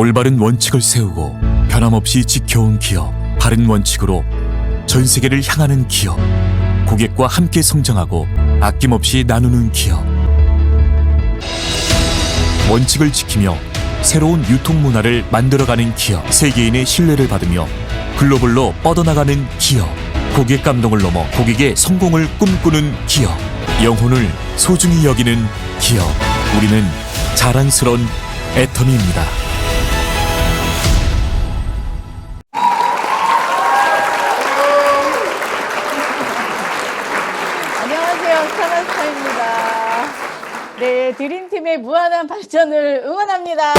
올바른 원칙을 세우고 변함없이 지켜온 기업, 바른 원칙으로 전 세계를 향하는 기업, 고객과 함께 성장하고 아낌없이 나누는 기업. 원칙을 지키며 새로운 유통 문화를 만들어가는 기업, 세계인의 신뢰를 받으며 글로벌로 뻗어나가는 기업, 고객 감동을 넘어 고객의 성공을 꿈꾸는 기업, 영혼을 소중히 여기는 기업. 우리는 자랑스러운 애터미입니다. 안녕하세요, 스타마스터입니다. 네, 드림팀의 무한한 발전을 응원합니다.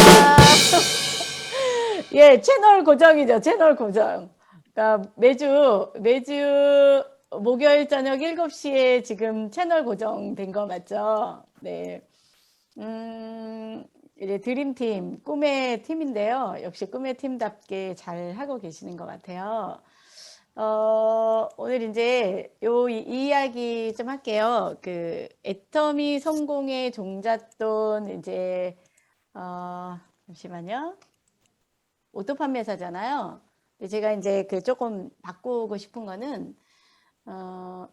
예, 채널 고정이죠, 채널 고정. 그러니까 매주 목요일 저녁 7시에 지금 채널 고정된 거 맞죠? 네. 이제 드림팀, 꿈의 팀인데요. 역시 꿈의 팀답게 잘 하고 계시는 것 같아요. 오늘 이제 이 이야기 좀 할게요. 그 애터미 성공의 종잣돈 이제 잠시만요. 오토 판매사잖아요. 제가 이제 그 조금 바꾸고 싶은 거는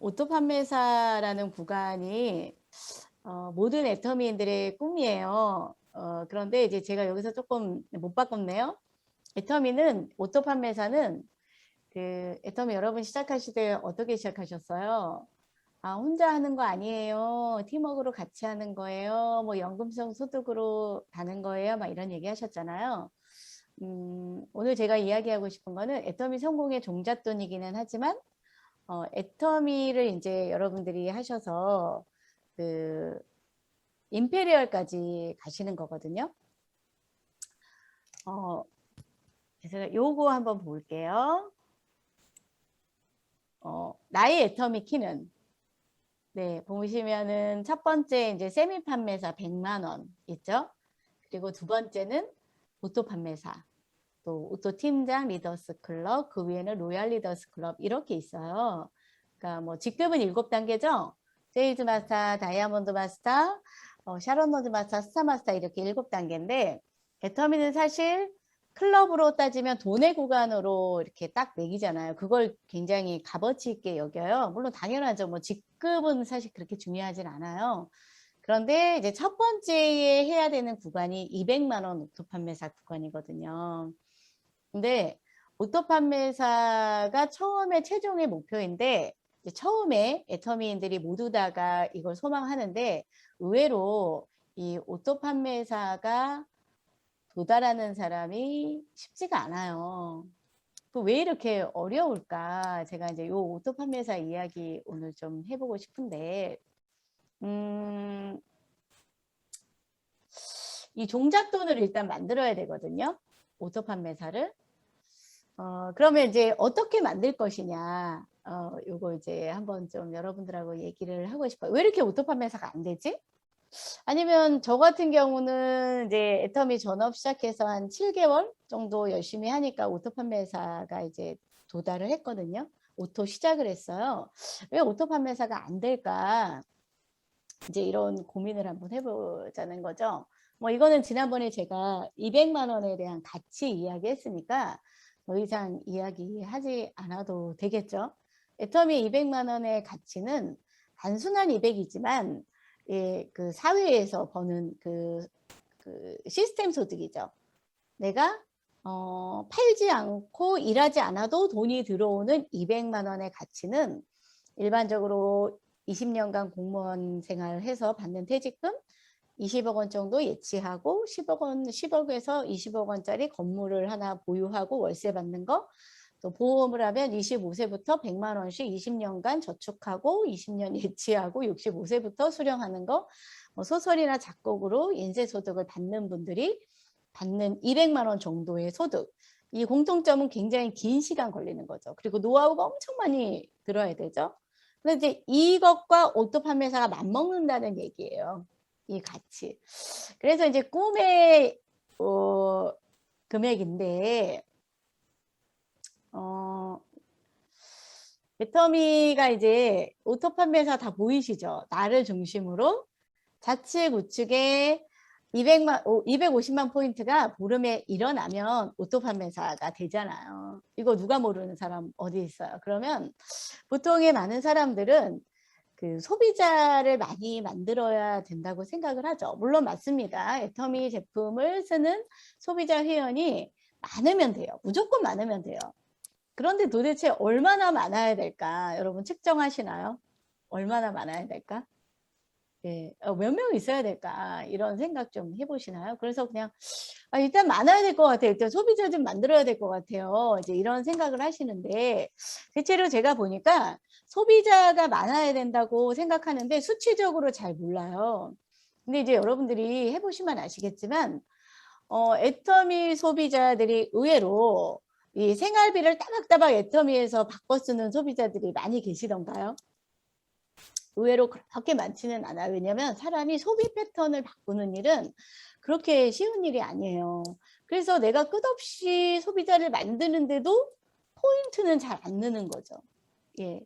오토 판매사라는 구간이 모든 애터미인들의 꿈이에요. 그런데 이제 제가 여기서 조금 못 바꿨네요. 애터미는 오토 판매사는 그 애터미 여러분 시작하실 때 어떻게 시작하셨어요? 아, 혼자 하는 거 아니에요. 팀워크로 같이 하는 거예요. 뭐 연금성 소득으로 가는 거예요. 막 이런 얘기 하셨잖아요. 오늘 제가 이야기하고 싶은 거는 애터미 성공의 종잣돈이기는 하지만 애터미를 이제 여러분들이 하셔서 그 임페리얼까지 가시는 거거든요. 그래서 요거 한번 볼게요. 나의 애터미 키는 네, 보시면은 첫 번째 이제 세미 판매사 100만 원 있죠. 그리고 두 번째는 오토 판매사, 또 오토 팀장 리더스 클럽, 그 위에는 로얄 리더스 클럽 이렇게 있어요. 그러니까 뭐 직급은 7단계죠. 세일즈 마스터, 다이아몬드 마스터, 샤론 노즈 마스터, 스타 마스터 이렇게 7단계인데 애터미는 사실 클럽으로 따지면 돈의 구간으로 이렇게 딱 매기잖아요. 그걸 굉장히 값어치 있게 여겨요. 물론 당연하죠. 뭐 직급은 사실 그렇게 중요하진 않아요. 그런데 이제 첫 번째에 해야 되는 구간이 200만 원 오토 판매사 구간이거든요. 근데 오토 판매사가 처음에 최종의 목표인데 처음에 애터미인들이 모두 다가 이걸 소망하는데 의외로 이 오토 판매사가 도달하는 사람이 쉽지가 않아요. 왜 이렇게 어려울까? 제가 이제 요 오토 판매사 이야기 오늘 좀 해보고 싶은데, 이 종잣돈을 일단 만들어야 되거든요. 오토 판매사를. 그러면 이제 어떻게 만들 것이냐? 요거 이제 한번 좀 여러분들하고 얘기를 하고 싶어요. 왜 이렇게 오토 판매사가 안 되지? 아니면 저 같은 경우는 이제 애터미 전업 시작해서 한 7개월 정도 열심히 하니까 오토 판매사가 이제 도달을 했거든요. 오토 시작을 했어요. 왜 오토 판매사가 안 될까? 이제 이런 고민을 한번 해보자는 거죠. 뭐 이거는 지난번에 제가 200만 원에 대한 가치 이야기했으니까 더 이상 이야기하지 않아도 되겠죠. 애터미 200만 원의 가치는 단순한 200이지만 예, 그 사회에서 버는 그 시스템 소득이죠. 내가 팔지 않고 일하지 않아도 돈이 들어오는 200만 원의 가치는 일반적으로 20년간 공무원 생활을 해서 받는 퇴직금 20억 원 정도 예치하고 10억에서 20억 원짜리 건물을 하나 보유하고 월세 받는 거, 또 보험을 하면 25세부터 100만 원씩 20년간 저축하고 20년 예치하고 65세부터 수령하는 거, 소설이나 작곡으로 인쇄소득을 받는 분들이 받는 200만 원 정도의 소득. 이 공통점은 굉장히 긴 시간 걸리는 거죠. 그리고 노하우가 엄청 많이 들어야 되죠. 근데 이제 이것과 오토 판매사가 맞먹는다는 얘기예요. 이 가치. 그래서 이제 꿈의 금액인데 애터미가 이제 오토 판매사 다 보이시죠? 나를 중심으로 좌측 우측에 250만 포인트가 보름에 일어나면 오토 판매사가 되잖아요. 이거 누가 모르는 사람 어디 있어요? 그러면 보통의 많은 사람들은 그 소비자를 많이 만들어야 된다고 생각을 하죠. 물론 맞습니다. 애터미 제품을 쓰는 소비자 회원이 많으면 돼요. 무조건 많으면 돼요. 그런데 도대체 얼마나 많아야 될까? 여러분 측정하시나요? 얼마나 많아야 될까? 예, 몇 명 있어야 될까? 이런 생각 좀 해보시나요? 그래서 그냥 일단 많아야 될 것 같아요. 일단 소비자 좀 만들어야 될 것 같아요. 이제 이런 생각을 하시는데 대체로 제가 보니까 소비자가 많아야 된다고 생각하는데 수치적으로 잘 몰라요. 근데 이제 여러분들이 해보시면 아시겠지만 애터미 소비자들이 의외로 이 생활비를 따박따박 애터미에서 바꿔 쓰는 소비자들이 많이 계시던가요? 의외로 그렇게 많지는 않아요. 왜냐하면 사람이 소비 패턴을 바꾸는 일은 그렇게 쉬운 일이 아니에요. 그래서 내가 끝없이 소비자를 만드는데도 포인트는 잘 안 느는 거죠. 예.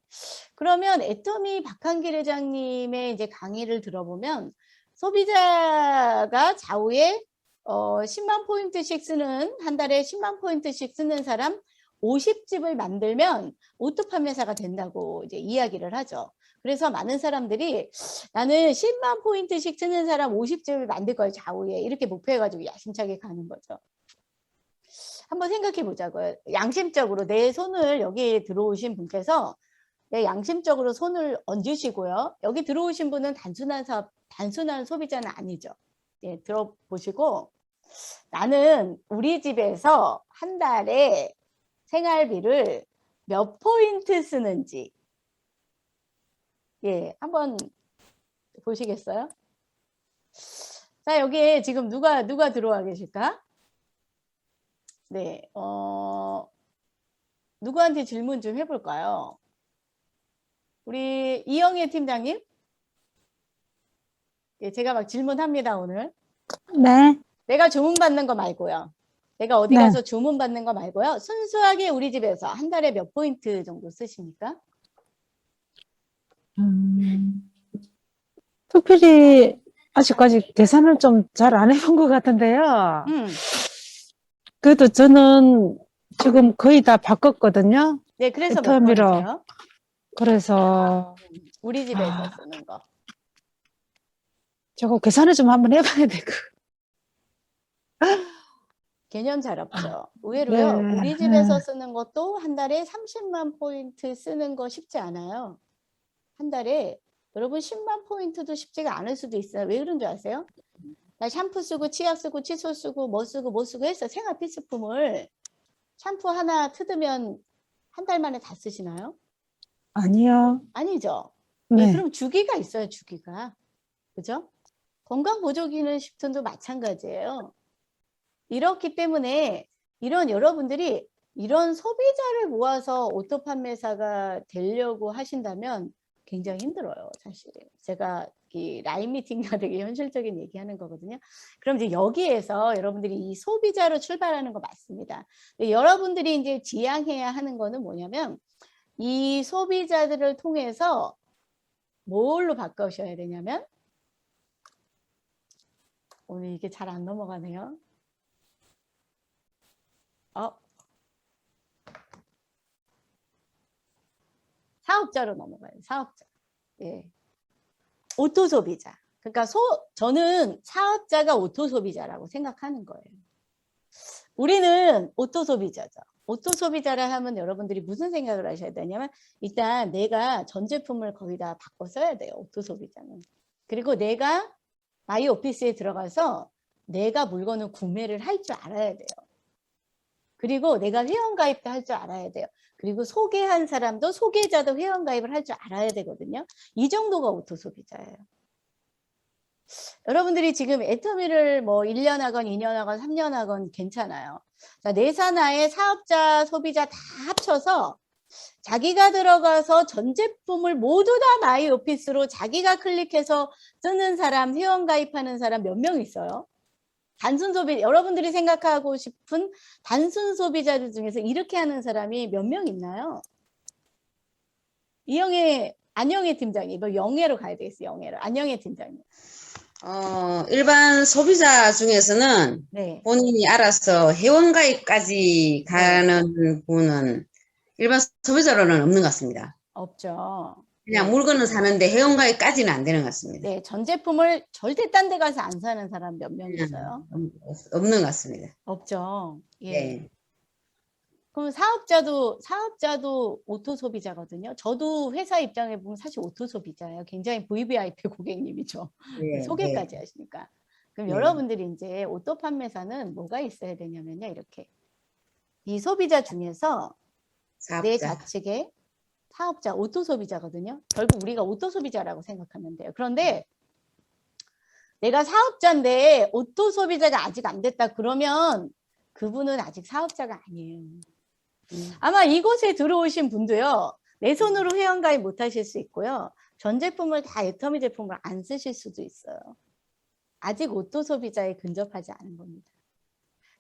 그러면 애터미 박한길 회장님의 이제 강의를 들어보면 소비자가 좌우에 10만 포인트씩 쓰는, 한 달에 10만 포인트씩 쓰는 사람 50집을 만들면 오토 판매사가 된다고 이제 이야기를 하죠. 그래서 많은 사람들이 나는 10만 포인트씩 쓰는 사람 50집을 만들 거예요, 좌우에. 이렇게 목표해가지고 야심차게 가는 거죠. 한번 생각해 보자고요. 양심적으로 내 손을 여기 들어오신 분께서 양심적으로 손을 얹으시고요. 여기 들어오신 분은 단순한 소비자는 아니죠. 예, 들어보시고 나는 우리 집에서 한 달에 생활비를 몇 포인트 쓰는지 예, 한번 보시겠어요? 자, 여기에 지금 누가 들어와 계실까? 네, 누구한테 질문 좀 해볼까요? 우리 이영애 팀장님? 예, 제가 막 질문합니다, 오늘. 네, 내가 주문받는 거 말고요. 내가 어디 네. 가서 주문받는 거 말고요. 순수하게 우리 집에서 한 달에 몇 포인트 정도 쓰십니까? 특별히 아직까지 계산을 좀 잘 안 해본 것 같은데요. 그래도 저는 지금 거의 다 바꿨거든요. 네, 그래서 몇 애터미로. 포인트요? 그래서 우리 집에서 쓰는 거. 저거 계산을 좀 한번 해봐야 될 것 개념 잘 없죠. 의외로요. 네, 우리 집에서 쓰는 것도 한 달에 30만 포인트 쓰는 거 쉽지 않아요. 한 달에 여러분 10만 포인트도 쉽지가 않을 수도 있어요. 왜 그런 줄 아세요? 나 샴푸 쓰고 치약 쓰고 칫솔 쓰고 뭐 쓰고 해서 생활 필수품을 샴푸 하나 뜯으면 한 달 만에 다 쓰시나요? 아니요. 아니죠. 네. 네, 그럼 주기가 있어요. 주기가. 그죠? 건강보조기능 식품도 마찬가지예요. 이렇기 때문에 여러분들이 이런 소비자를 모아서 오토 판매사가 되려고 하신다면 굉장히 힘들어요, 사실. 제가 이 라인 미팅과 되게 현실적인 얘기하는 거거든요. 그럼 이제 여기에서 여러분들이 이 소비자로 출발하는 거 맞습니다. 여러분들이 이제 지향해야 하는 거는 뭐냐면 이 소비자들을 통해서 뭘로 바꾸셔야 되냐면 오늘 이게 잘 안 넘어가네요. 사업자로 넘어가요. 사업자. 예. 오토 소비자. 그러니까 저는 사업자가 오토 소비자라고 생각하는 거예요. 우리는 오토 소비자죠. 오토 소비자라 하면 여러분들이 무슨 생각을 하셔야 되냐면 일단 내가 전 제품을 거의 다 바꿔 써야 돼요. 오토 소비자는. 그리고 내가 마이 오피스에 들어가서 내가 물건을 구매를 할 줄 알아야 돼요. 그리고 내가 회원가입도 할 줄 알아야 돼요. 그리고 소개한 사람도 소개자도 회원가입을 할 줄 알아야 되거든요. 이 정도가 오토 소비자예요. 여러분들이 지금 애터미를 뭐 1년 하건 2년 하건 3년 하건 괜찮아요. 자, 내사나의 사업자 소비자 다 합쳐서 자기가 들어가서 전 제품을 모두 다 마이 오피스로 자기가 클릭해서 쓰는 사람, 회원가입하는 사람 몇 명 있어요? 단순 소비, 여러분들이 생각하고 싶은 단순 소비자들 중에서 이렇게 하는 사람이 몇 명 있나요? 안영애 팀장님, 뭐 영애로 가야 되겠어요, 영애로. 안영애 팀장님. 일반 소비자 중에서는 네. 본인이 알아서 회원가입까지 네. 가는 분은 일반 소비자로는 없는 것 같습니다. 없죠. 그냥 네. 물건을 사는데 회원가입까지는 안 되는 것 같습니다. 네, 전 제품을 절대 딴 데 가서 안 사는 사람 몇 명 있어요? 없는 것 같습니다. 없죠. 예. 네. 그럼 사업자도 오토 소비자거든요. 저도 회사 입장에 보면 사실 오토 소비자예요. 굉장히 VVIP 고객님이죠. 네, 소개까지 네. 하시니까. 그럼 네. 여러분들이 이제 오토 판매사는 뭐가 있어야 되냐면요. 이렇게. 이 소비자 중에서 내 사업자. 좌측에 사업자, 오토 소비자거든요. 결국 우리가 오토 소비자라고 생각하면 돼요. 그런데 내가 사업자인데 오토 소비자가 아직 안 됐다 그러면 그분은 아직 사업자가 아니에요. 아마 이곳에 들어오신 분도요. 내 손으로 회원가입 못 하실 수 있고요. 전 제품을 다 애터미 제품을 안 쓰실 수도 있어요. 아직 오토 소비자에 근접하지 않은 겁니다.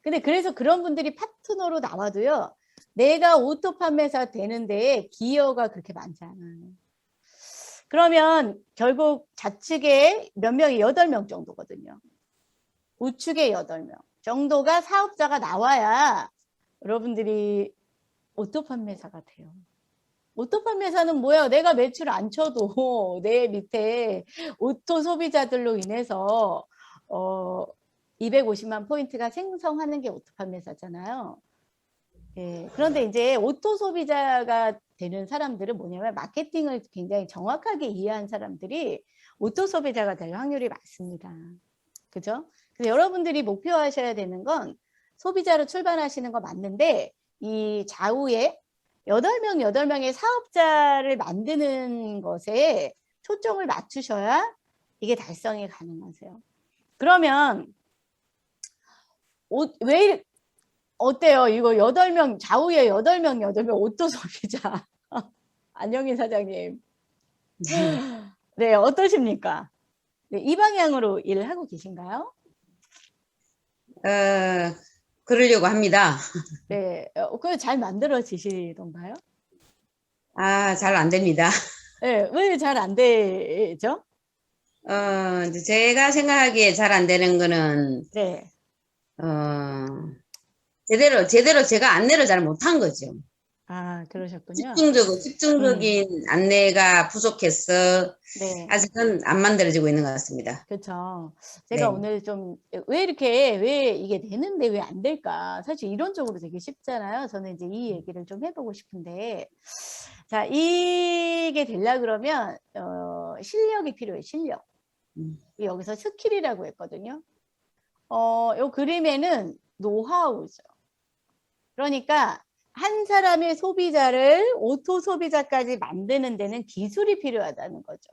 근데 그래서 그런 분들이 파트너로 나와도요. 내가 오토 판매사 되는데 기여가 그렇게 많지 않아요. 그러면 결국 좌측에 몇 명이 8명 정도거든요. 우측에 8명 정도가 사업자가 나와야 여러분들이 오토 판매사가 돼요. 오토 판매사는 뭐야? 내가 매출 안 쳐도 내 밑에 오토 소비자들로 인해서 250만 포인트가 생성하는 게 오토 판매사잖아요. 예, 그런데 이제 오토 소비자가 되는 사람들은 뭐냐면 마케팅을 굉장히 정확하게 이해한 사람들이 오토 소비자가 될 확률이 많습니다. 그죠? 그래서 여러분들이 목표하셔야 되는 건 소비자로 출발하시는 거 맞는데 이 좌우에 8명의 사업자를 만드는 것에 초점을 맞추셔야 이게 달성이 가능하세요. 그러면 왜 어때요? 이거 8명, 좌우에 8명 오토 소비자. 안영희 사장님. 네, 어떠십니까? 네, 이 방향으로 일을 하고 계신가요? 그러려고 합니다. 네, 그거 잘 만들어지시던가요? 잘 안 됩니다. 네, 왜 잘 안 되죠? 이제 제가 생각하기에 잘 안 되는 거는, 네. 제대로 제가 안내를 잘 못한 거죠. 아, 그러셨군요. 집중적인 안내가 부족해서 네. 아직은 안 만들어지고 있는 것 같습니다. 그렇죠. 제가 네. 오늘 좀 왜 이게 되는데 왜 안 될까? 사실 이론적으로 되게 쉽잖아요. 저는 이제 이 얘기를 좀 해보고 싶은데, 자, 이게 되려 그러면 실력이 필요해요. 실력. 여기서 스킬이라고 했거든요. 요 그림에는 노하우죠. 그러니까 한 사람의 소비자를 오토 소비자까지 만드는 데는 기술이 필요하다는 거죠.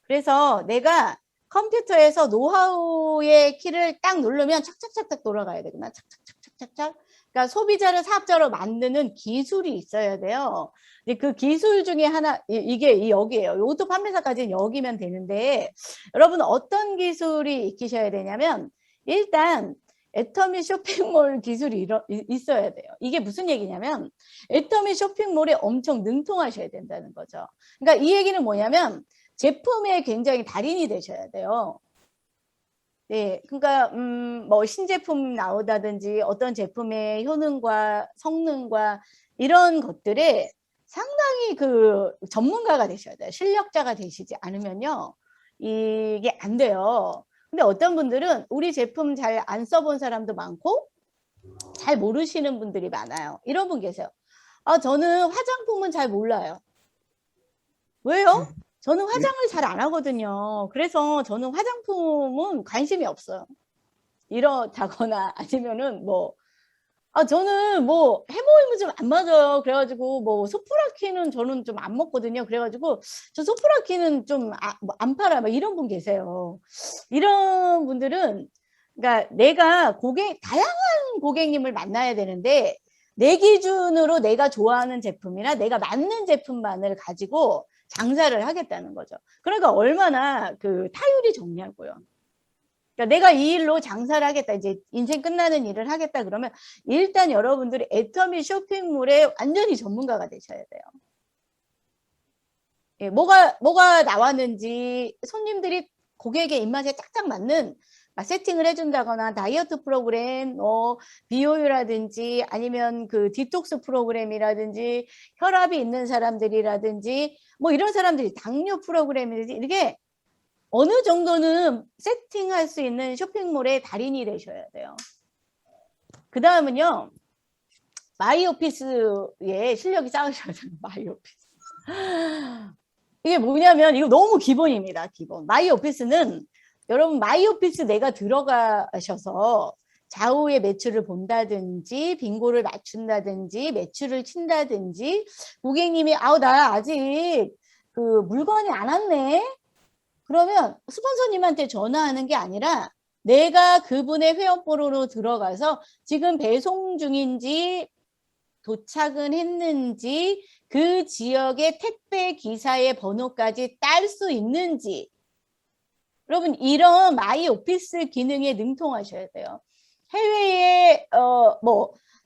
그래서 내가 컴퓨터에서 노하우의 키를 딱 누르면 착착착착 돌아가야 되구나. 착착착착착. 그러니까 소비자를 사업자로 만드는 기술이 있어야 돼요. 그 기술 중에 하나, 이게 여기예요. 오토 판매사까지는 여기면 되는데, 여러분 어떤 기술이 익히셔야 되냐면, 일단 애터미 쇼핑몰 기술이 있어야 돼요. 이게 무슨 얘기냐면 애터미 쇼핑몰에 엄청 능통하셔야 된다는 거죠. 그러니까 이 얘기는 뭐냐면 제품에 굉장히 달인이 되셔야 돼요. 네, 그러니까 뭐 신제품 나오다든지 어떤 제품의 효능과 성능과 이런 것들에 상당히 그 전문가가 되셔야 돼요. 실력자가 되시지 않으면요 이게 안 돼요. 근데 어떤 분들은 우리 제품 잘 안 써본 사람도 많고 잘 모르시는 분들이 많아요. 이런 분 계세요. 저는 화장품은 잘 몰라요. 왜요? 저는 화장을 잘 안 하거든요. 그래서 저는 화장품은 관심이 없어요. 이렇다거나 아니면은 저는 해모임은 좀 안 맞아요. 그래가지고 소프라키는 저는 좀 안 먹거든요. 그래가지고 저 소프라키는 좀 안 팔아. 이런 분 계세요. 이런 분들은 그러니까 내가 다양한 고객님을 만나야 되는데 내 기준으로 내가 좋아하는 제품이나 내가 맞는 제품만을 가지고 장사를 하겠다는 거죠. 그러니까 얼마나 그 타율이 좋냐고요. 그러니까 내가 이 일로 장사를 하겠다. 이제 인생 끝나는 일을 하겠다. 그러면 일단 여러분들이 애터미 쇼핑몰에 완전히 전문가가 되셔야 돼요. 예, 뭐가 나왔는지 손님들이 고객의 입맛에 딱딱 맞는 세팅을 해준다거나 다이어트 프로그램, 비효율라든지 아니면 그 디톡스 프로그램이라든지 혈압이 있는 사람들이라든지 뭐 이런 사람들이 당뇨 프로그램이라든지 이렇게 어느 정도는 세팅할 수 있는 쇼핑몰의 달인이 되셔야 돼요. 그 다음은요, 마이오피스의 실력이 쌓으셔야 돼요. 마이오피스. 이게 뭐냐면 이거 너무 기본입니다. 기본. 마이오피스는 여러분 마이오피스 내가 들어가셔서 좌우의 매출을 본다든지 빙고를 맞춘다든지 매출을 친다든지 고객님이 나 아직 그 물건이 안 왔네. 그러면 스폰서님한테 전화하는 게 아니라 내가 그분의 회원번호로 들어가서 지금 배송 중인지 도착은 했는지 그 지역의 택배 기사의 번호까지 딸 수 있는지 여러분 이런 마이오피스 기능에 능통하셔야 돼요. 해외에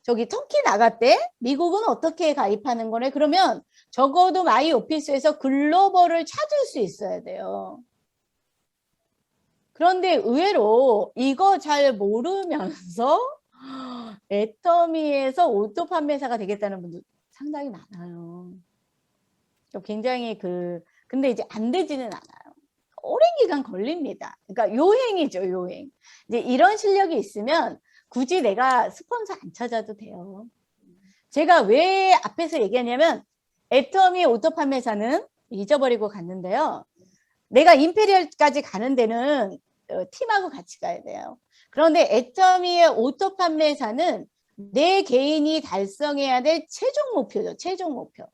터키 나갔대? 미국은 어떻게 가입하는 거래? 그러면 적어도 마이오피스에서 글로벌을 찾을 수 있어야 돼요. 그런데 의외로 이거 잘 모르면서 애터미에서 오토 판매사가 되겠다는 분도 상당히 많아요. 굉장히 근데 이제 안 되지는 않아요. 오랜 기간 걸립니다. 그러니까 요행이죠, 요행. 이제 이런 실력이 있으면 굳이 내가 스폰서 안 찾아도 돼요. 제가 왜 앞에서 얘기하냐면 애터미 오토 판매사는 잊어버리고 갔는데요. 내가 임페리얼까지 가는 데는 팀하고 같이 가야 돼요. 그런데 애터미의 오토 판매사는 내 개인이 달성해야 될 최종 목표죠. 최종 목표.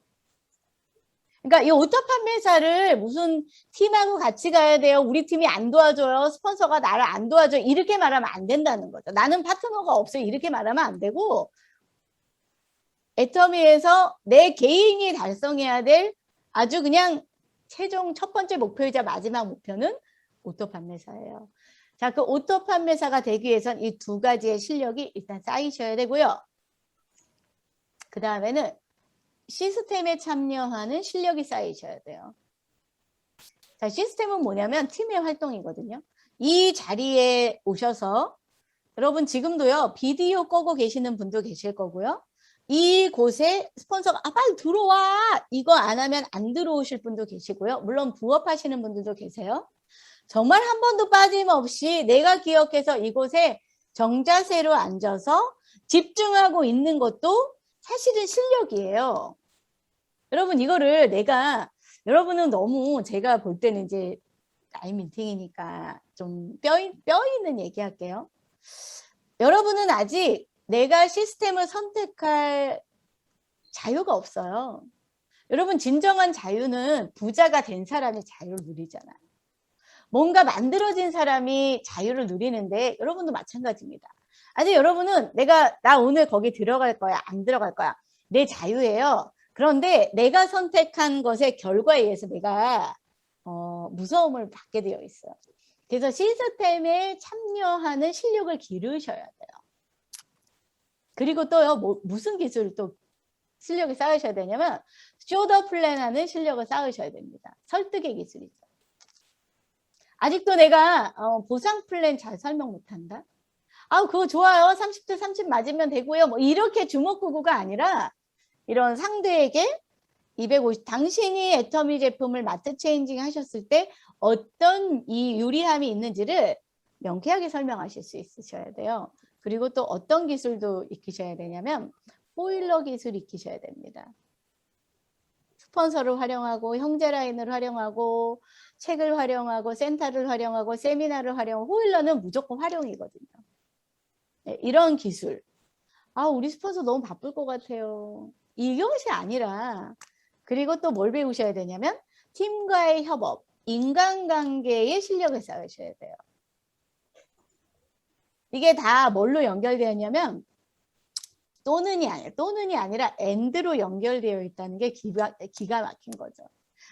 그러니까 이 오토 판매사를 무슨 팀하고 같이 가야 돼요. 우리 팀이 안 도와줘요. 스폰서가 나를 안 도와줘요. 이렇게 말하면 안 된다는 거죠. 나는 파트너가 없어요. 이렇게 말하면 안 되고 애터미에서 내 개인이 달성해야 될 아주 그냥 최종 첫 번째 목표이자 마지막 목표는 오토 판매사예요. 자, 그 오토 판매사가 되기 위해선 이 두 가지의 실력이 일단 쌓이셔야 되고요. 그 다음에는 시스템에 참여하는 실력이 쌓이셔야 돼요. 자, 시스템은 뭐냐면 팀의 활동이거든요. 이 자리에 오셔서 여러분 지금도요 비디오 끄고 계시는 분도 계실 거고요. 이곳에 스폰서가 빨리 들어와 이거 안 하면 안 들어오실 분도 계시고요. 물론 부업하시는 분들도 계세요. 정말 한 번도 빠짐없이 내가 기억해서 이곳에 정자세로 앉아서 집중하고 있는 것도 사실은 실력이에요. 여러분 이거를 여러분은 너무 제가 볼 때는 이제 나이 미팅이니까 좀 뼈 있는 얘기할게요. 여러분은 아직 내가 시스템을 선택할 자유가 없어요. 여러분 진정한 자유는 부자가 된 사람이 자유를 누리잖아요. 뭔가 만들어진 사람이 자유를 누리는데 여러분도 마찬가지입니다. 아직 여러분은 나 오늘 거기 들어갈 거야 안 들어갈 거야 내 자유예요. 그런데 내가 선택한 것의 결과에 의해서 내가 무서움을 받게 되어 있어요. 그래서 시스템에 참여하는 실력을 기르셔야 돼요. 그리고 또요 무슨 기술을 또 실력을 쌓으셔야 되냐면 쇼더 플랜하는 실력을 쌓으셔야 됩니다. 설득의 기술이죠. 아직도 내가 보상 플랜 잘 설명 못한다. 그거 좋아요. 30대 30 맞으면 되고요. 뭐 이렇게 주먹구구가 아니라 이런 상대에게 250 당신이 애터미 제품을 마트 체인징 하셨을 때 어떤 이 유리함이 있는지를 명쾌하게 설명하실 수 있으셔야 돼요. 그리고 또 어떤 기술도 익히셔야 되냐면 보일러 기술 익히셔야 됩니다. 스폰서를 활용하고 형제 라인을 활용하고 책을 활용하고 센터를 활용하고 세미나를 활용하고 보일러는 무조건 활용이거든요. 네, 이런 기술. 우리 스폰서 너무 바쁠 것 같아요. 이것이 아니라 그리고 또 뭘 배우셔야 되냐면 팀과의 협업, 인간관계의 실력을 쌓으셔야 돼요. 이게 다 뭘로 연결되었냐면 또는이 아니라 and로 연결되어 있다는 게 기가 막힌 거죠.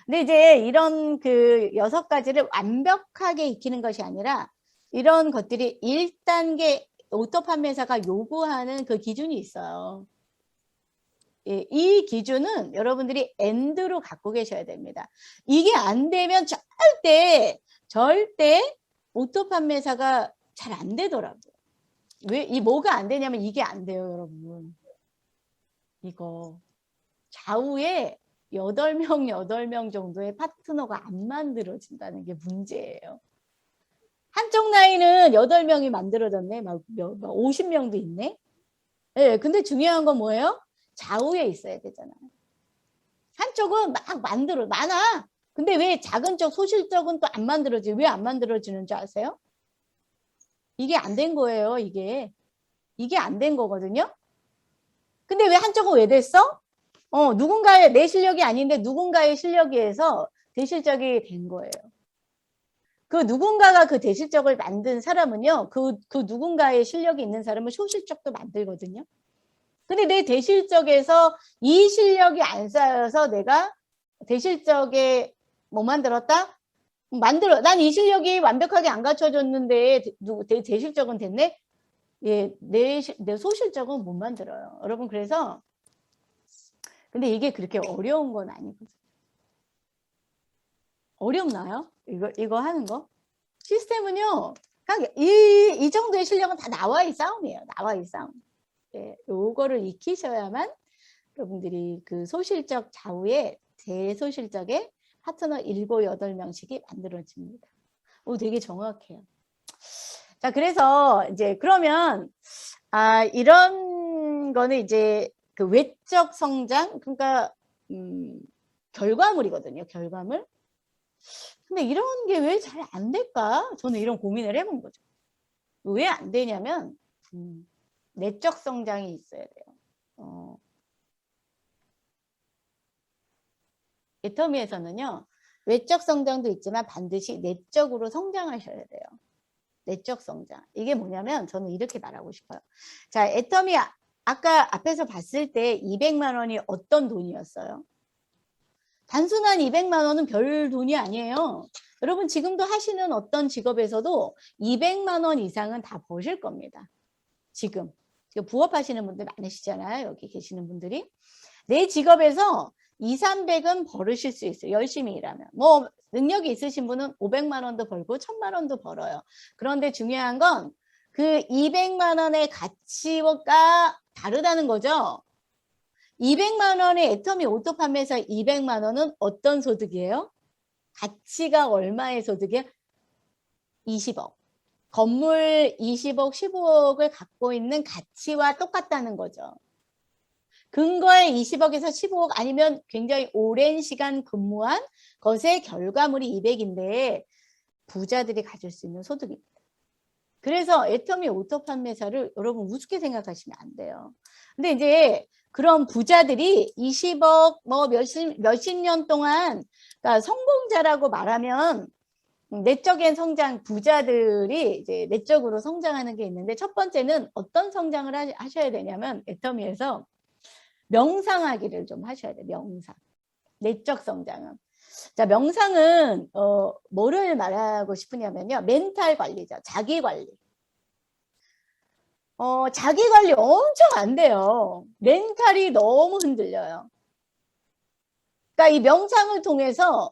근데 이제 이런 그 6가지를 완벽하게 익히는 것이 아니라 이런 것들이 1단계 오토 판매사가 요구하는 그 기준이 있어요. 예, 이 기준은 여러분들이 and로 갖고 계셔야 됩니다. 이게 안 되면 절대 오토 판매사가 잘 안 되더라고요. 왜, 뭐가 안 되냐면 이게 안 돼요, 여러분. 이거. 좌우에 8명 정도의 파트너가 안 만들어진다는 게 문제예요. 한쪽 라인은 8명이 만들어졌네. 막 50명도 있네. 네, 근데 중요한 건 뭐예요? 좌우에 있어야 되잖아요. 한쪽은 막 많아. 근데 왜 작은 쪽 소실적은 또 안 만들어지? 왜 안 만들어지는 줄 아세요? 이게 안 된 거예요, 이게 안 된 거거든요. 근데 왜 한쪽은 왜 됐어? 누군가의 내 실력이 아닌데 누군가의 실력에 의해서 대실적이 된 거예요. 그 누군가가 그 대실적을 만든 사람은요, 그 누군가의 실력이 있는 사람은 소실적도 만들거든요. 근데 내 대실적에서 이 실력이 안 쌓여서 내가 대실적에 뭐 만들었다? 난 이 실력이 완벽하게 안 갖춰졌는데 대실적은 됐네? 예, 내 소실적은 못 만들어요. 여러분, 그래서 근데 이게 그렇게 어려운 건 아니거든요. 어렵나요? 이거 하는 거? 시스템은요, 그냥 이 정도의 실력은 다 나와의 싸움이에요. 나와의 싸움. 예, 요거를 익히셔야만 여러분들이 그 소실적 좌우에 대소실적에 파트너 7, 8명씩이 만들어집니다. 되게 정확해요. 자, 그래서 이제 그러면 이런 거는 이제 그 외적 성장, 그러니까 결과물이거든요. 결과물. 근데 이런 게 왜 잘 안 될까? 저는 이런 고민을 해본 거죠. 왜 안 되냐면 내적 성장이 있어야 돼요. 애터미에서는요, 외적 성장도 있지만 반드시 내적으로 성장하셔야 돼요. 내적 성장. 이게 뭐냐면 저는 이렇게 말하고 싶어요. 자, 애터미 아까 앞에서 봤을 때 200만 원이 어떤 돈이었어요? 단순한 200만 원은 별 돈이 아니에요. 여러분 지금도 하시는 어떤 직업에서도 200만 원 이상은 다 버실 겁니다. 지금 부업하시는 분들 많으시잖아요. 여기 계시는 분들이. 내 직업에서 2, 300은 벌으실 수 있어요. 열심히 일하면. 뭐 능력이 있으신 분은 500만 원도 벌고 1000만 원도 벌어요. 그런데 중요한 건 그 200만 원의 가치가 다르다는 거죠. 200만 원의 애터미 오토 판매사 200만 원은 어떤 소득이에요? 가치가 얼마의 소득이에요? 20억. 건물 20억, 15억을 갖고 있는 가치와 똑같다는 거죠. 근거에 20억에서 15억 아니면 굉장히 오랜 시간 근무한 것의 결과물이 200인데 부자들이 가질 수 있는 소득입니다. 그래서 애터미 오토 판매사를 여러분 우습게 생각하시면 안 돼요. 근데 이제 그런 부자들이 20억 뭐 몇십 년 동안 그러니까 성공자라고 말하면 내적인 성장 부자들이 이제 내적으로 성장하는 게 있는데 첫 번째는 어떤 성장을 하셔야 되냐면 애터미에서 명상하기를 좀 하셔야 돼요. 명상. 내적 성장은. 자, 명상은 뭐를 말하고 싶으냐면요. 멘탈 관리죠. 자기 관리. 자기 관리 엄청 안 돼요. 멘탈이 너무 흔들려요. 그러니까 이 명상을 통해서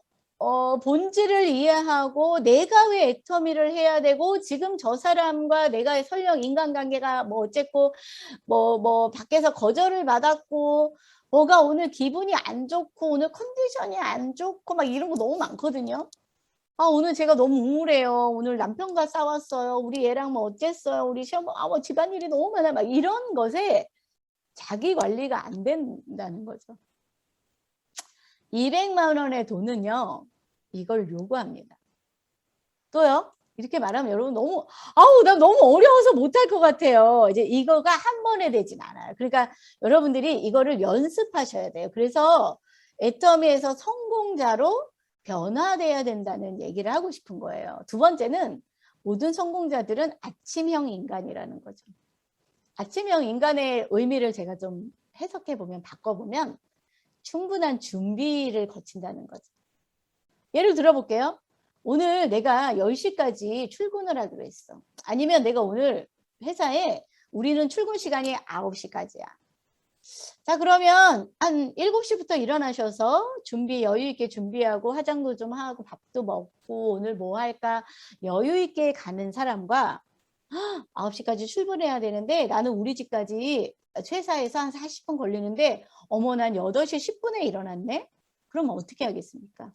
본질을 이해하고 내가 왜 애터미를 해야 되고 지금 저 사람과 내가 설령 인간관계가 뭐 어쨌고 뭐 밖에서 거절을 받았고 뭐가 오늘 기분이 안 좋고 오늘 컨디션이 안 좋고 막 이런 거 너무 많거든요. 오늘 제가 너무 우울해요. 오늘 남편과 싸웠어요. 우리 애랑 뭐 어쨌어요. 우리 시어머 뭐 집안일이 너무 많아. 막 이런 것에 자기 관리가 안 된다는 거죠. 200만 원의 돈은요. 이걸 요구합니다. 또요. 이렇게 말하면 여러분 너무 나 너무 어려워서 못할 것 같아요. 이제 이거가 한 번에 되진 않아요. 그러니까 여러분들이 이거를 연습하셔야 돼요. 그래서 애터미에서 성공자로 변화돼야 된다는 얘기를 하고 싶은 거예요. 두 번째는 모든 성공자들은 아침형 인간이라는 거죠. 아침형 인간의 의미를 제가 좀 해석해 보면 바꿔보면 충분한 준비를 거친다는 거죠. 예를 들어볼게요. 오늘 내가 10시까지 출근을 하기로 했어. 아니면 내가 오늘 회사에 우리는 출근 시간이 9시까지야. 자, 그러면 한 7시부터 일어나셔서 여유 있게 준비하고 화장도 좀 하고 밥도 먹고 오늘 뭐 할까 여유 있게 가는 사람과 9시까지 출근해야 되는데 나는 우리 집까지 회사에서 한 40분 걸리는데 어머 난 8시 10분에 일어났네? 그러면 어떻게 하겠습니까?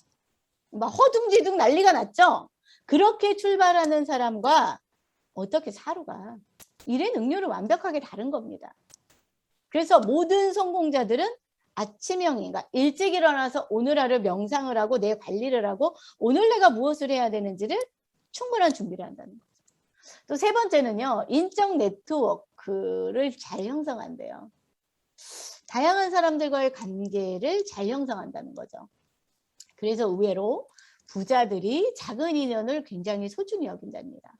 막 허둥지둥 난리가 났죠? 그렇게 출발하는 사람과 어떻게 하루가 일의 능률은 완벽하게 다른 겁니다. 그래서 모든 성공자들은 아침형인, 그러니까 일찍 일어나서 오늘 하루 명상을 하고 내 관리를 하고 오늘 내가 무엇을 해야 되는지를 충분한 준비를 한다는 거죠. 또 세 번째는요. 인적 네트워크를 잘 형성한대요. 다양한 사람들과의 관계를 잘 형성한다는 거죠. 그래서 의외로 부자들이 작은 인연을 굉장히 소중히 여긴답니다.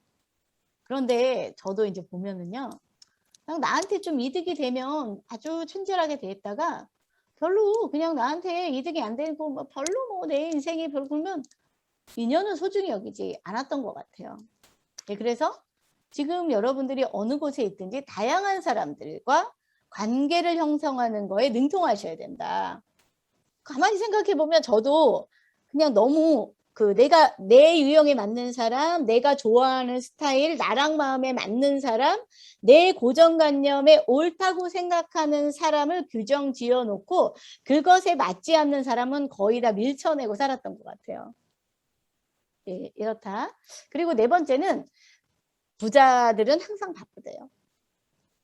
그런데 저도 이제 보면은요. 그냥 나한테 좀 이득이 되면 아주 친절하게 대했다가 별로 그냥 나한테 이득이 안 되고 뭐 별로 뭐 내 인생이 별로 그러면 인연은 소중히 여기지 않았던 것 같아요. 네, 그래서 지금 여러분들이 어느 곳에 있든지 다양한 사람들과 관계를 형성하는 거에 능통하셔야 된다. 가만히 생각해 보면 저도 그냥 너무 내가 내 유형에 맞는 사람, 내가 좋아하는 스타일, 나랑 마음에 맞는 사람, 내 고정관념에 옳다고 생각하는 사람을 규정 지어놓고 그것에 맞지 않는 사람은 거의 다 밀쳐내고 살았던 것 같아요. 예, 이렇다. 그리고 네 번째는 부자들은 항상 바쁘대요.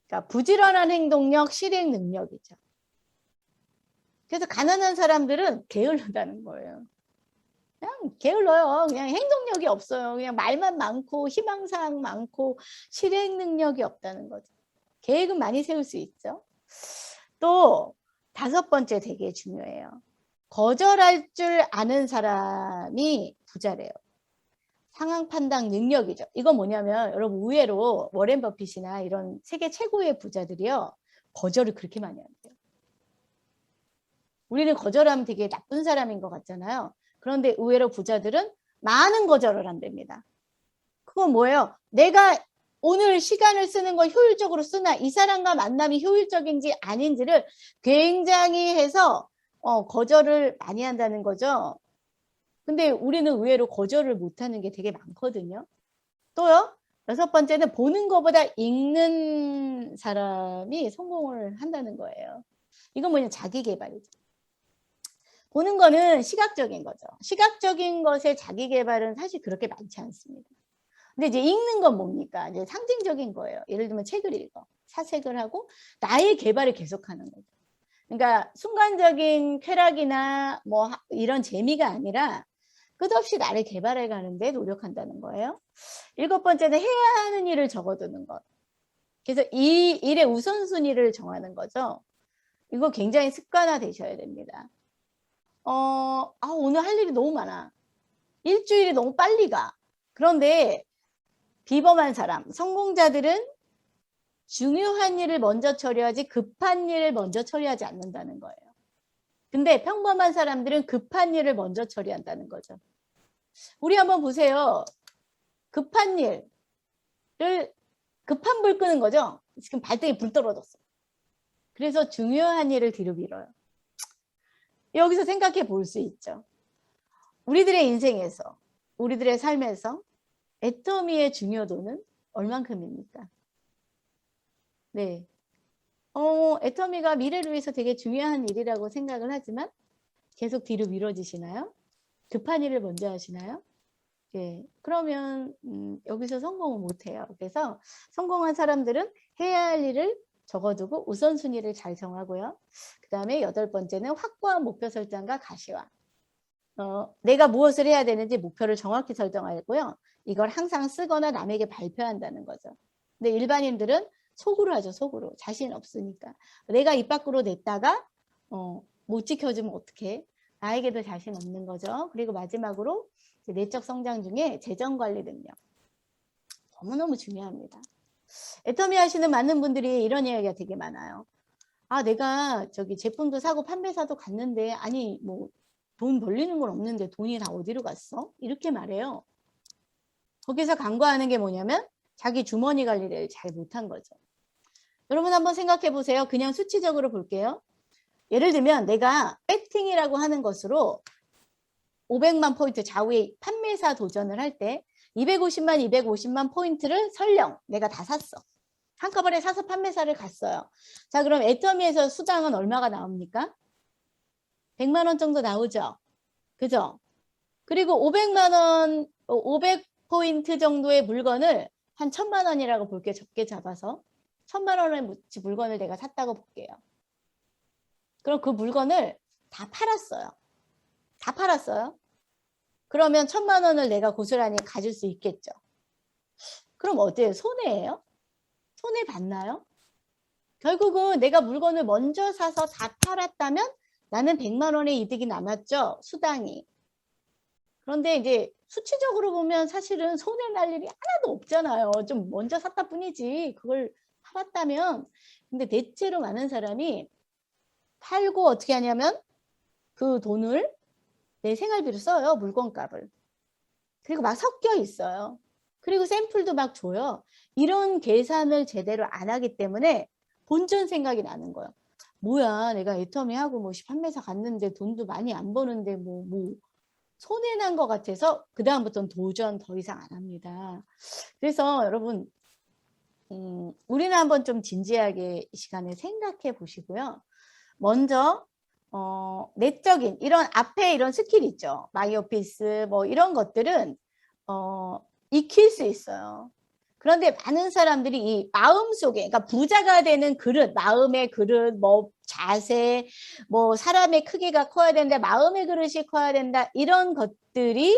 그러니까 부지런한 행동력, 실행 능력이죠. 그래서 가난한 사람들은 게을르다는 거예요. 그냥 게을러요. 그냥 행동력이 없어요. 그냥 말만 많고 희망사항 많고 실행 능력이 없다는 거죠. 계획은 많이 세울 수 있죠. 또 5번째 되게 중요해요. 거절할 줄 아는 사람이 부자래요. 상황 판단 능력이죠. 이건 뭐냐면 여러분 의외로 워렌 버핏이나 이런 세계 최고의 부자들이요. 거절을 그렇게 많이 한대요. 우리는 거절하면 되게 나쁜 사람인 것 같잖아요. 그런데 의외로 부자들은 많은 거절을 한답니다. 그건 뭐예요? 내가 오늘 시간을 쓰는 걸 효율적으로 쓰나 이 사람과 만남이 효율적인지 아닌지를 굉장히 해서 거절을 많이 한다는 거죠. 근데 우리는 의외로 거절을 못하는 게 되게 많거든요. 또요. 6번째는 보는 것보다 읽는 사람이 성공을 한다는 거예요. 이건 뭐냐 자기 개발이죠. 보는 거는 시각적인 거죠. 시각적인 것의 자기 개발은 사실 그렇게 많지 않습니다. 근데 이제 읽는 건 뭡니까? 이제 상징적인 거예요. 예를 들면 책을 읽어. 사색을 하고 나의 개발을 계속하는 거죠. 그러니까 순간적인 쾌락이나 뭐 이런 재미가 아니라 끝없이 나를 개발해 가는데 노력한다는 거예요. 7번째는 해야 하는 일을 적어두는 것. 그래서 이 일의 우선순위를 정하는 거죠. 이거 굉장히 습관화 되셔야 됩니다. 오늘 할 일이 너무 많아. 일주일이 너무 빨리 가. 그런데 비범한 사람, 성공자들은 중요한 일을 먼저 처리하지 급한 일을 먼저 처리하지 않는다는 거예요. 근데 평범한 사람들은 급한 일을 먼저 처리한다는 거죠. 우리 한번 보세요. 급한 일을 급한 불 끄는 거죠. 지금 발등에 불 떨어졌어. 그래서 중요한 일을 뒤로 미뤄요. 여기서 생각해 볼 수 있죠. 우리들의 인생에서, 우리들의 삶에서 애터미의 중요도는 얼만큼입니까? 네. 애터미가 미래를 위해서 되게 중요한 일이라고 생각을 하지만 계속 뒤로 미뤄지시나요? 급한 일을 먼저 하시나요? 예. 그러면 여기서 성공을 못해요. 그래서 성공한 사람들은 해야 할 일을 적어두고 우선순위를 잘 정하고요. 그 다음에 8번째는 확고한 목표 설정과 가시화. 내가 무엇을 해야 되는지 목표를 정확히 설정하고요. 이걸 항상 쓰거나 남에게 발표한다는 거죠. 근데 일반인들은 속으로 하죠. 속으로. 자신 없으니까. 내가 입 밖으로 냈다가 못 지켜주면 어떡해. 나에게도 자신 없는 거죠. 그리고 마지막으로 내적 성장 중에 재정관리 능력. 너무너무 중요합니다. 애터미 하시는 많은 분들이 이런 이야기가 되게 많아요. 내가 제품도 사고 판매사도 갔는데 아니 뭐 돈 벌리는 건 없는데 돈이 다 어디로 갔어? 이렇게 말해요. 거기서 간과하는 게 뭐냐면 자기 주머니 관리를 잘 못한 거죠. 여러분 한번 생각해 보세요. 그냥 수치적으로 볼게요. 예를 들면 내가 배팅이라고 하는 것으로 500만 포인트 좌우의 판매사 도전을 할 때 250만 포인트를 설령 내가 다 샀어. 한꺼번에 사서 판매사를 갔어요. 자, 그럼 애터미에서 수당은 얼마가 나옵니까? 100만 원 정도 나오죠. 그죠? 그리고 500만 원, 500포인트 정도의 물건을 한 1000만 원이라고 볼게요. 적게 잡아서. 1000만 원의 물건을 내가 샀다고 볼게요. 그럼 그 물건을 다 팔았어요. 다 팔았어요. 그러면 1000만 원을 내가 고스란히 가질 수 있겠죠. 그럼 어때요? 손해예요? 손해 봤나요? 결국은 내가 물건을 먼저 사서 다 팔았다면 나는 100만 원의 이득이 남았죠. 수당이. 그런데 이제 수치적으로 보면 사실은 손해 날 일이 하나도 없잖아요. 좀 먼저 샀다 뿐이지. 그걸 팔았다면. 근데 대체로 많은 사람이 팔고 어떻게 하냐면 그 돈을 내 생활비로 써요. 물건값을. 그리고 막 섞여 있어요. 그리고 샘플도 막 줘요. 이런 계산을 제대로 안 하기 때문에 본전 생각이 나는 거예요. 뭐야, 내가 애터미 하고 뭐 판매사 갔는데 돈도 많이 안 버는데 뭐 손해난 것 같아서 그 다음부터는 도전 더 이상 안 합니다. 그래서 여러분 우리는 한번 좀 진지하게 이 시간에 생각해 보시고요. 먼저 내적인 이런 앞에 이런 스킬 있죠. 마이오피스 뭐 이런 것들은 익힐 수 있어요. 그런데 많은 사람들이 이 마음속에, 그러니까 부자가 되는 그릇, 마음의 그릇, 뭐 자세, 뭐 사람의 크기가 커야 된다, 마음의 그릇이 커야 된다, 이런 것들이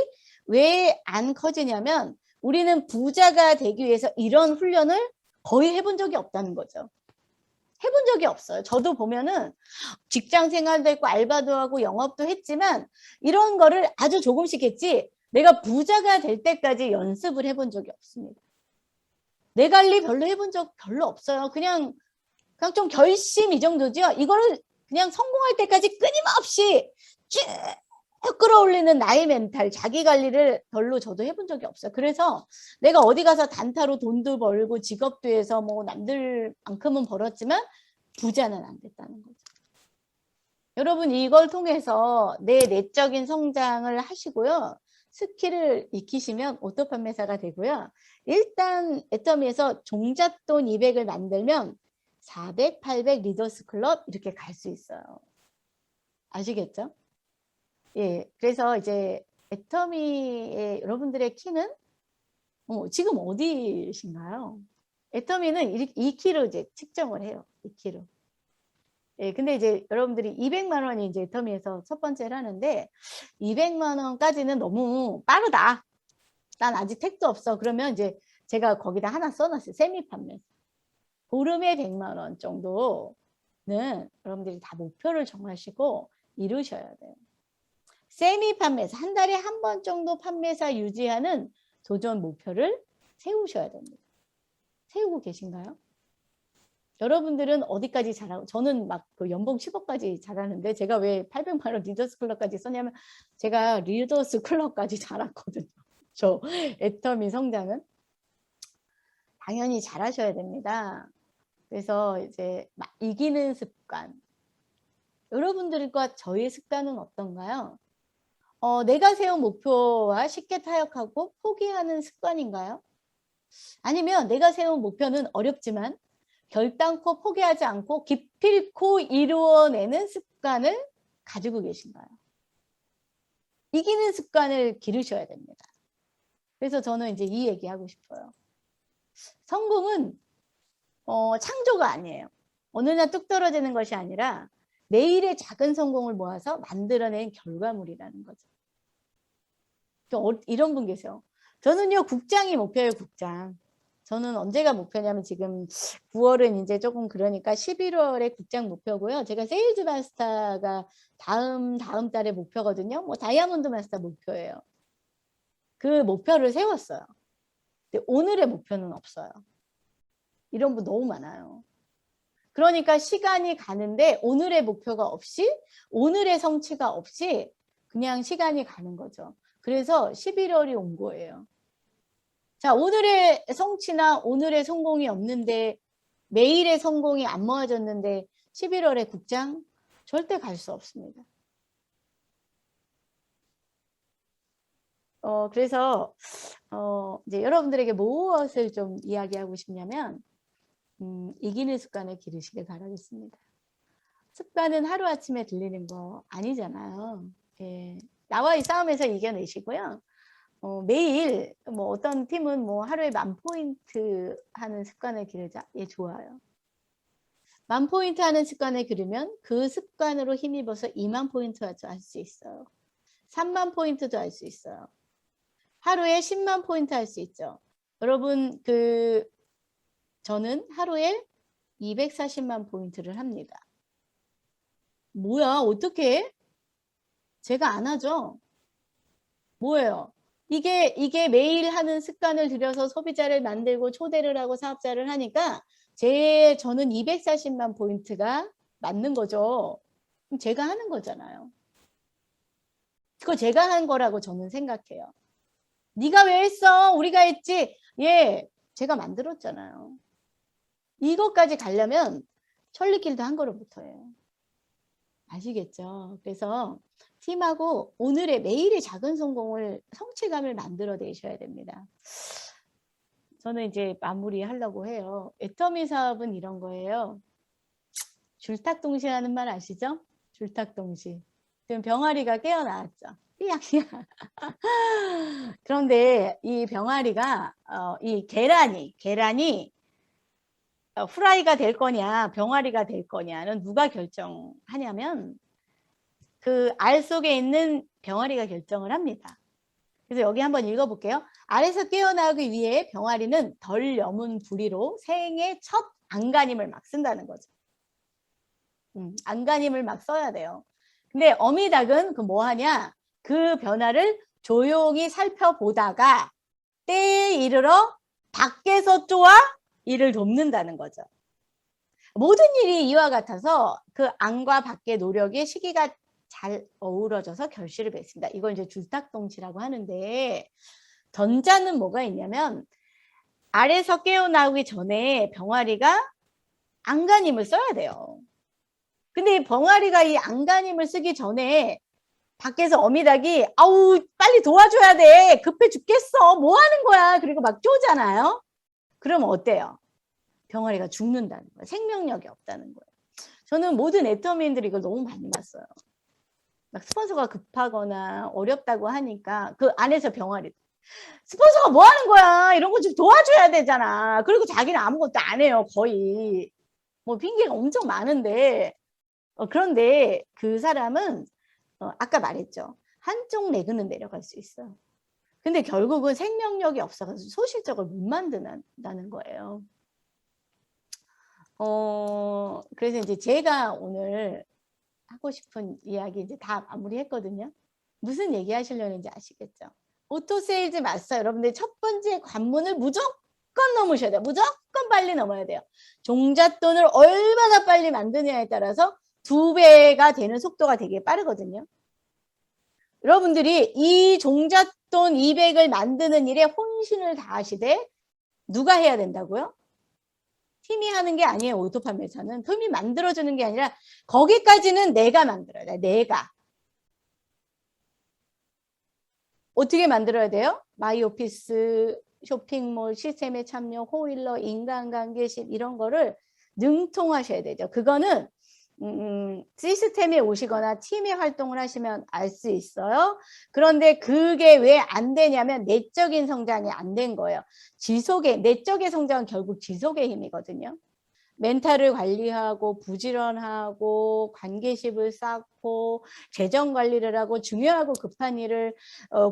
왜 안 커지냐면 우리는 부자가 되기 위해서 이런 훈련을 거의 해본 적이 없다는 거죠. 해본 적이 없어요. 저도 보면은 직장 생활도 했고 알바도 하고 영업도 했지만 이런 거를 아주 조금씩 했지 내가 부자가 될 때까지 연습을 해본 적이 없습니다. 내 관리 별로 해본 적 별로 없어요. 그냥 좀 결심 이 정도죠. 이거를 그냥 성공할 때까지 끊임없이 쭉 끌어올리는 나의 멘탈, 자기 관리를 별로 저도 해본 적이 없어요. 그래서 내가 어디 가서 단타로 돈도 벌고 직업도 해서 뭐 남들만큼은 벌었지만 부자는 안 됐다는 거죠. 여러분 이걸 통해서 내 내적인 성장을 하시고요. 스킬을 익히시면 오토 판매사가 되고요. 일단 애터미에서 종잣돈 200을 만들면 400, 800 리더스 클럽 이렇게 갈 수 있어요. 아시겠죠? 예, 그래서 이제 애터미의 여러분들의 키는 지금 어디신가요? 애터미는 2키로 이제 측정을 해요. 2키로. 예, 근데 이제 여러분들이 200만 원이 이제 애터미에서 첫 번째를 하는데 200만 원까지는 너무 빠르다. 난 아직 택도 없어. 그러면 이제 제가 거기다 하나 써놨어요. 세미 판매. 보름에 100만 원 정도는 여러분들이 다 목표를 정하시고 이루셔야 돼요. 세미 판매사, 한 달에 한 번 정도 판매사 유지하는 도전 목표를 세우셔야 됩니다. 세우고 계신가요? 여러분들은 어디까지 잘하고, 저는 막 그 연봉 10억까지 잘하는데 제가 왜 800만 원 리더스 클럽까지 썼냐면 제가 리더스 클럽까지 잘했거든요. 저 애터미 성장은 당연히 잘하셔야 됩니다. 그래서 이제 이기는 습관. 여러분들과 저의 습관은 어떤가요? 내가 세운 목표와 쉽게 타협하고 포기하는 습관인가요? 아니면 내가 세운 목표는 어렵지만 결단코 포기하지 않고 기필코 이루어내는 습관을 가지고 계신가요? 이기는 습관을 기르셔야 됩니다. 그래서 저는 이제 이 얘기하고 싶어요. 성공은 창조가 아니에요. 어느 날 뚝 떨어지는 것이 아니라 내일의 작은 성공을 모아서 만들어낸 결과물이라는 거죠. 이런 분 계세요. 저는요, 국장이 목표예요, 국장. 저는 언제가 목표냐면 지금 9월은 이제 조금 그러니까 11월에 국장 목표고요. 제가 세일즈 마스터가 다음 달에 목표거든요. 뭐 다이아몬드 마스터 목표예요. 그 목표를 세웠어요. 근데 오늘의 목표는 없어요. 이런 분 너무 많아요. 그러니까 시간이 가는데 오늘의 목표가 없이 오늘의 성취가 없이 그냥 시간이 가는 거죠. 그래서 11월이 온 거예요. 자, 오늘의 성취나 오늘의 성공이 없는데 매일의 성공이 안 모아졌는데 11월에 국장 절대 갈 수 없습니다. 그래서 이제 여러분들에게 무엇을 좀 이야기하고 싶냐면 이기는 습관을 기르시길 바라겠습니다. 습관은 하루아침에 들리는 거 아니잖아요. 예. 나와의 싸움에서 이겨내시고요. 매일 뭐 어떤 팀은 뭐 하루에 10,000포인트 하는 습관을 기르자. 예, 좋아요. 10,000포인트 하는 습관을 기르면 그 습관으로 힘입어서 20,000포인트 할 수 있어요. 30,000포인트도 할 수 있어요. 하루에 100,000포인트 할 수 있죠. 여러분, 저는 하루에 240만 포인트를 합니다. 뭐야, 어떻게? 제가 안 하죠? 뭐예요? 이게 매일 하는 습관을 들여서 소비자를 만들고 초대를 하고 사업자를 하니까 저는 240만 포인트가 맞는 거죠. 그럼 제가 하는 거잖아요. 그거 제가 한 거라고 저는 생각해요. 네가 왜 했어? 우리가 했지. 예, 제가 만들었잖아요. 이것까지 가려면 천리길도 한 걸음부터 해요. 아시겠죠? 그래서 팀하고 오늘의 매일의 작은 성공을 성취감을 만들어내셔야 됩니다. 저는 이제 마무리하려고 해요. 애터미 사업은 이런 거예요. 줄탁동시라는 말 아시죠? 줄탁동시. 지금 병아리가 깨어나왔죠. 삐약삐약. 그런데 이 병아리가 이 계란이 후라이가 될 거냐 병아리가 될 거냐는 누가 결정하냐면 그 알 속에 있는 병아리가 결정을 합니다. 그래서 여기 한번 읽어볼게요. 알에서 깨어나기 위해 병아리는 덜 여문 부리로 생애 첫 안간힘을 막 쓴다는 거죠. 안간힘을 막 써야 돼요. 근데 어미닭은 그 뭐 하냐? 그 변화를 조용히 살펴보다가 때에 이르러 밖에서 쪼아 이를 돕는다는 거죠. 모든 일이 이와 같아서 그 안과 밖의 노력의 시기가 잘 어우러져서 결실을 맺습니다. 이걸 이제 줄탁동치라고 하는데 전자는 뭐가 있냐면 알에서 깨어나오기 전에 병아리가 안간힘을 써야 돼요. 근데 병아리가 이 안간힘을 쓰기 전에 밖에서 어미닭이 아우 빨리 도와줘야 돼 급해 죽겠어 뭐 하는 거야 그리고 막 쪼잖아요. 그러면 어때요? 병아리가 죽는다는 거예요. 생명력이 없다는 거예요. 저는 모든 애터미인들이 이걸 너무 많이 봤어요. 막 스폰서가 급하거나 어렵다고 하니까 그 안에서 병아리 스폰서가 뭐 하는 거야 이런 거 좀 도와줘야 되잖아. 그리고 자기는 아무것도 안 해요. 거의 뭐 핑계가 엄청 많은데 그런데 그 사람은 아까 말했죠. 한쪽 레그는 내려갈 수 있어. 근데 결국은 생명력이 없어가지고 소실적을 못 만든다는 거예요. 그래서 이제 제가 오늘 하고 싶은 이야기 이제 다 마무리했거든요. 무슨 얘기 하시려는지 아시겠죠? 오토세일즈 마스터 여러분들 첫 번째 관문을 무조건 넘으셔야 돼요. 무조건 빨리 넘어야 돼요. 종잣돈을 얼마나 빨리 만드냐에 따라서 2배가 되는 속도가 되게 빠르거든요. 여러분들이 이 종잣돈 200을 만드는 일에 혼신을 다하시되 누가 해야 된다고요? 팀이 하는 게 아니에요. 오토판매사는. 팀이 만들어주는 게 아니라 거기까지는 내가 만들어야 돼. 내가. 어떻게 만들어야 돼요? 마이오피스, 쇼핑몰, 시스템에 참여, 호일러, 인간관계실 이런 거를 능통하셔야 되죠. 그거는 시스템에 오시거나 팀의 활동을 하시면 알 수 있어요. 그런데 그게 왜 안 되냐면 내적인 성장이 안 된 거예요. 내적의 성장은 결국 지속의 힘이거든요. 멘탈을 관리하고 부지런하고 관계십을 쌓고 재정 관리를 하고 중요하고 급한 일을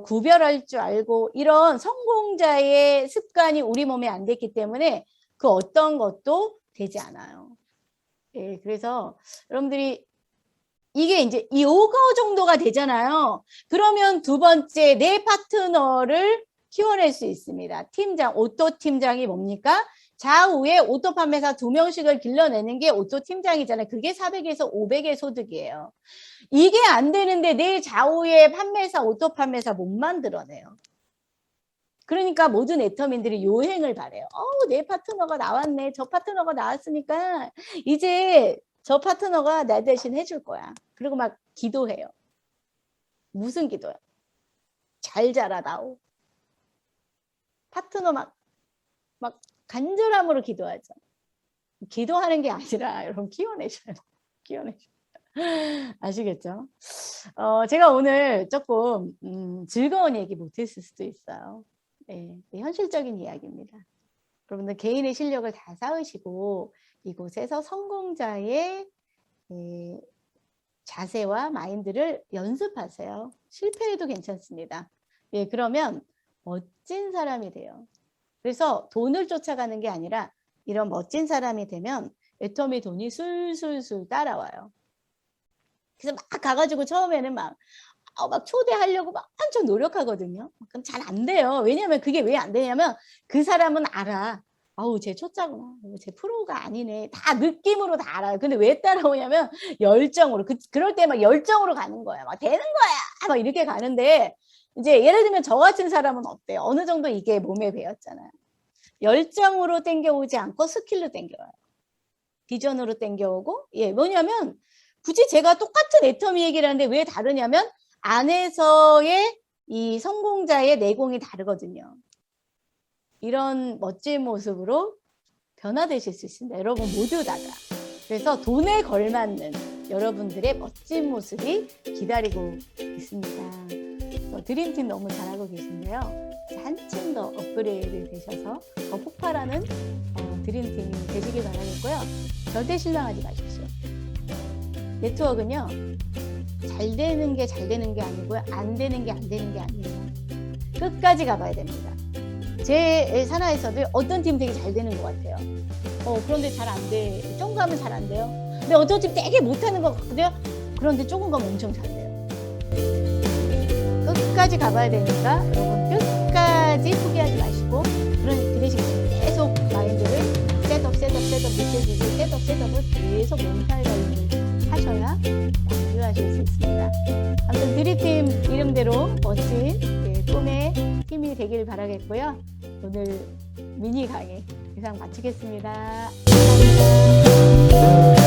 구별할 줄 알고 이런 성공자의 습관이 우리 몸에 안 됐기 때문에 그 어떤 것도 되지 않아요. 예, 그래서 여러분들이 이게 이제 이 5거 정도가 되잖아요. 그러면 두 번째 내 파트너를 키워낼 수 있습니다. 팀장, 오토 팀장이 뭡니까? 좌우에 오토 판매사 2명씩을 길러내는 게 오토 팀장이잖아요. 그게 400에서 500의 소득이에요. 이게 안 되는데 내 좌우에 판매사, 오토 판매사 못 만들어내요. 그러니까 모든 애터민들이 요행을 바래요. 내 파트너가 나왔네. 저 파트너가 나왔으니까 이제 저 파트너가 나 대신 해줄 거야. 그리고 막 기도해요. 무슨 기도요? 잘 자라다오. 파트너 막 간절함으로 기도하죠. 기도하는 게 아니라 여러분 키워내셔야 돼요. 키워내셔야 돼요. 아시겠죠? 제가 오늘 조금 즐거운 얘기 못했을 수도 있어요. 네, 현실적인 이야기입니다. 여러분들 개인의 실력을 다 쌓으시고 이곳에서 성공자의 자세와 마인드를 연습하세요. 실패해도 괜찮습니다. 예, 그러면 멋진 사람이 돼요. 그래서 돈을 쫓아가는 게 아니라 이런 멋진 사람이 되면 애터미 돈이 술술술 따라와요. 그래서 막 가가지고 처음에는 막 초대하려고 막 엄청 노력하거든요. 그럼 잘 안 돼요. 왜냐면 그게 왜 안 되냐면 그 사람은 알아. 쟤 초짜구나. 쟤 프로가 아니네. 다 느낌으로 다 알아요. 근데 왜 따라오냐면 열정으로. 그럴 때 막 열정으로 가는 거야. 막 되는 거야. 막 이렇게 가는데 이제 예를 들면 저 같은 사람은 어때요? 어느 정도 이게 몸에 배었잖아요. 열정으로 땡겨오지 않고 스킬로 땡겨와요. 비전으로 땡겨오고 뭐냐면 굳이 제가 똑같은 애터미 얘기를 하는데 왜 다르냐면 안에서의 이 성공자의 내공이 다르거든요. 이런 멋진 모습으로 변화되실 수 있습니다. 여러분 모두 다가. 그래서 돈에 걸맞는 여러분들의 멋진 모습이 기다리고 있습니다. 드림팀 너무 잘하고 계신데요. 한층 더 업그레이드 되셔서 더 폭발하는 드림팀이 되시길 바라겠고요. 절대 실망하지 마십시오. 네트워크는요. 잘 되는 게 아니고요. 안 되는 게 아니에요. 끝까지 가봐야 됩니다. 제 산하에서도 어떤 팀 되게 잘 되는 것 같아요. 그런데 잘 안 돼. 조금 가면 잘 안 돼요. 근데 어떤 팀 되게 못하는 것 같거든요. 그런데 조금 가면 엄청 잘 돼요. 끝까지 가봐야 되니까 여러분 끝까지 포기하지 마시고 그 대신 계속 마인드를 셋업을 계속 멘탈 관리를 하셔야 완주하실 수 있습니다. 아무튼 드림팀 이름대로 멋진 꿈의 팀이 되길 바라겠고요. 오늘 미니 강의 이상 마치겠습니다. 감사합니다.